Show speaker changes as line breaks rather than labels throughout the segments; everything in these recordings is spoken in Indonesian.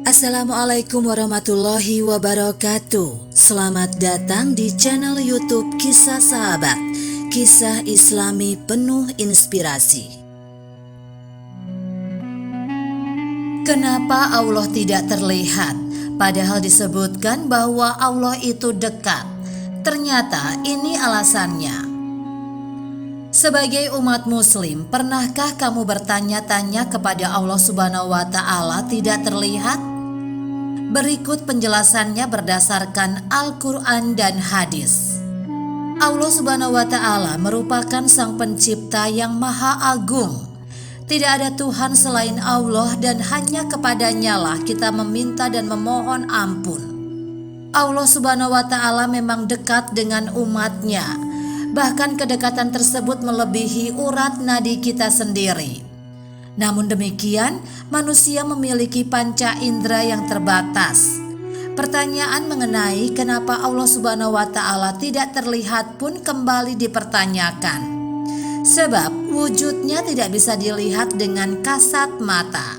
Assalamualaikum warahmatullahi wabarakatuh. Selamat datang di channel YouTube Kisah Sahabat, kisah Islami penuh inspirasi. Kenapa Allah tidak terlihat? Padahal disebutkan bahwa Allah itu dekat. Ternyata ini alasannya. Sebagai umat muslim, pernahkah kamu bertanya-tanya kepada Allah Subhanahu wa Ta'ala tidak terlihat? Berikut penjelasannya berdasarkan Al-Quran dan hadis. Allah Subhanahu wa Ta'ala merupakan Sang Pencipta yang Maha Agung. Tidak ada Tuhan selain Allah dan hanya kepadanya lah kita meminta dan memohon ampun. Allah Subhanahu wa Ta'ala memang dekat dengan umatnya. Bahkan kedekatan tersebut melebihi urat nadi kita sendiri. Namun demikian, manusia memiliki panca indera yang terbatas. Pertanyaan mengenai kenapa Allah Subhanahu wa Ta'ala tidak terlihat pun kembali dipertanyakan. Sebab wujudnya tidak bisa dilihat dengan kasat mata.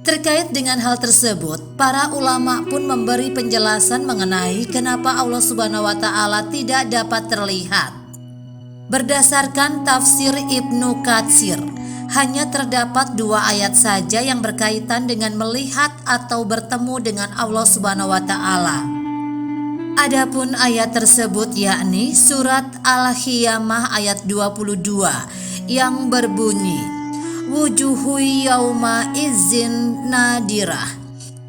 Terkait dengan hal tersebut, para ulama pun memberi penjelasan mengenai kenapa Allah Subhanahu wa Ta'ala tidak dapat terlihat. Berdasarkan tafsir Ibnu Katsir, hanya terdapat 2 ayat saja yang berkaitan dengan melihat atau bertemu dengan Allah Subhanahu wa Ta'ala. Adapun ayat tersebut yakni surat Al-Qiyamah ayat 22 yang berbunyi wujuhu yauma izzin nadirah.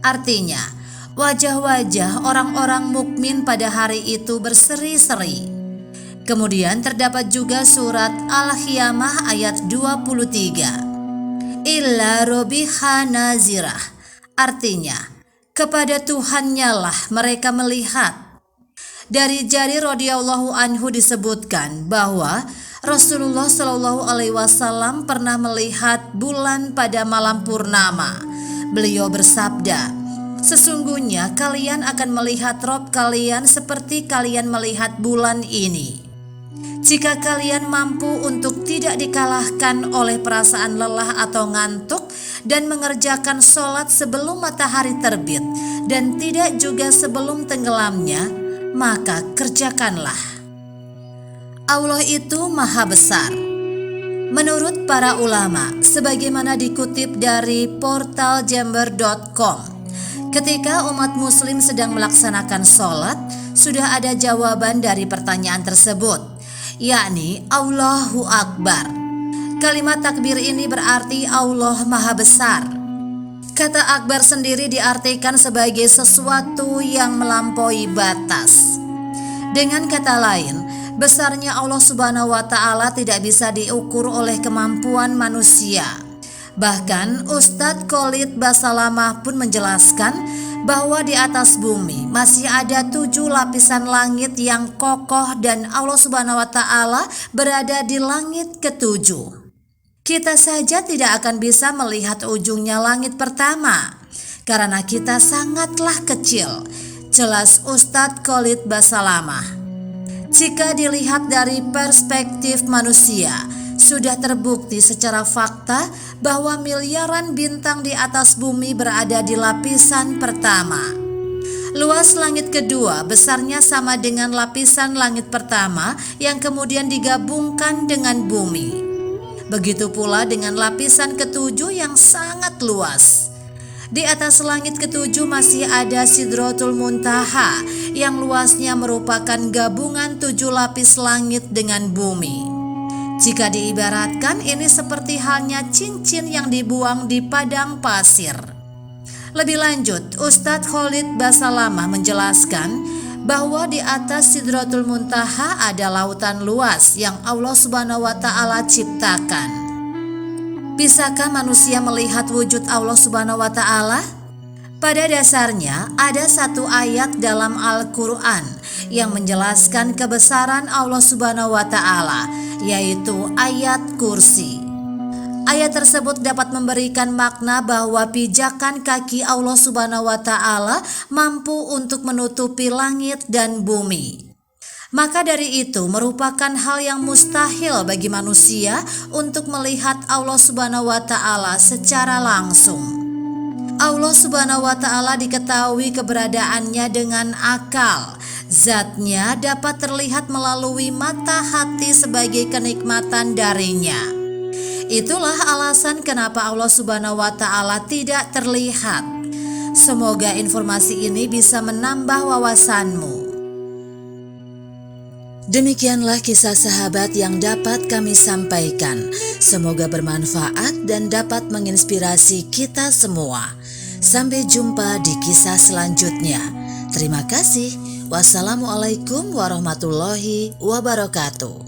Artinya, wajah-wajah orang-orang mukmin pada hari itu berseri-seri. Kemudian terdapat juga surat Al-Qiyamah ayat 23. Illa robiha nazirah. Artinya, kepada Tuhannya lah mereka melihat. Dari Jarir radhiyallahu anhu disebutkan bahwa Rasulullah Shallallahu alaihi wasallam pernah melihat bulan pada malam purnama. Beliau bersabda, "Sesungguhnya kalian akan melihat Rob kalian seperti kalian melihat bulan ini. Jika kalian mampu untuk tidak dikalahkan oleh perasaan lelah atau ngantuk dan mengerjakan sholat sebelum matahari terbit dan tidak juga sebelum tenggelamnya, maka kerjakanlah. Allah itu maha besar." Menurut para ulama, sebagaimana dikutip dari portal jember.com, ketika umat muslim sedang melaksanakan sholat, sudah ada jawaban dari pertanyaan tersebut, yakni Allahu Akbar. Kalimat takbir ini berarti Allah Maha Besar. Kata akbar sendiri diartikan sebagai sesuatu yang melampaui batas. Dengan kata lain, besarnya Allah Subhanahu wa Ta'ala tidak bisa diukur oleh kemampuan manusia. Bahkan Ustadz Khalid Basalamah pun menjelaskan bahwa di atas bumi masih ada 7 lapisan langit yang kokoh dan Allah Subhanahu wa Ta'ala berada di langit ke-7. Kita saja tidak akan bisa melihat ujungnya langit pertama karena kita sangatlah kecil, jelas Ustadz Khalid Basalamah. Jika dilihat dari perspektif manusia, sudah terbukti secara fakta bahwa miliaran bintang di atas bumi berada di lapisan pertama. Luas langit kedua besarnya sama dengan lapisan langit pertama yang kemudian digabungkan dengan bumi. Begitu pula dengan lapisan ketujuh yang sangat luas. Di atas langit ketujuh masih ada Sidratul Muntaha yang luasnya merupakan gabungan 7 lapis langit dengan bumi. Jika diibaratkan, ini seperti halnya cincin yang dibuang di padang pasir. Lebih lanjut, Ustadz Khalid Basalamah menjelaskan bahwa di atas Sidratul Muntaha ada lautan luas yang Allah Subhanahu wa Ta'ala ciptakan. Bisakah manusia melihat wujud Allah Subhanahu wa Ta'ala? Pada dasarnya, ada satu ayat dalam Al-Quran yang menjelaskan kebesaran Allah Subhanahu wa Ta'ala, yaitu ayat kursi. Ayat tersebut dapat memberikan makna bahwa pijakan kaki Allah Subhanahu wa Ta'ala mampu untuk menutupi langit dan bumi. Maka dari itu merupakan hal yang mustahil bagi manusia untuk melihat Allah Subhanahu wa Ta'ala secara langsung. Allah Subhanahu wa Ta'ala diketahui keberadaannya dengan akal. Zatnya dapat terlihat melalui mata hati sebagai kenikmatan darinya. Itulah alasan kenapa Allah Subhanahu wa Ta'ala tidak terlihat. Semoga informasi ini bisa menambah wawasanmu. Demikianlah kisah sahabat yang dapat kami sampaikan. Semoga bermanfaat dan dapat menginspirasi kita semua. Sampai jumpa di kisah selanjutnya. Terima kasih. Wassalamualaikum warahmatullahi wabarakatuh.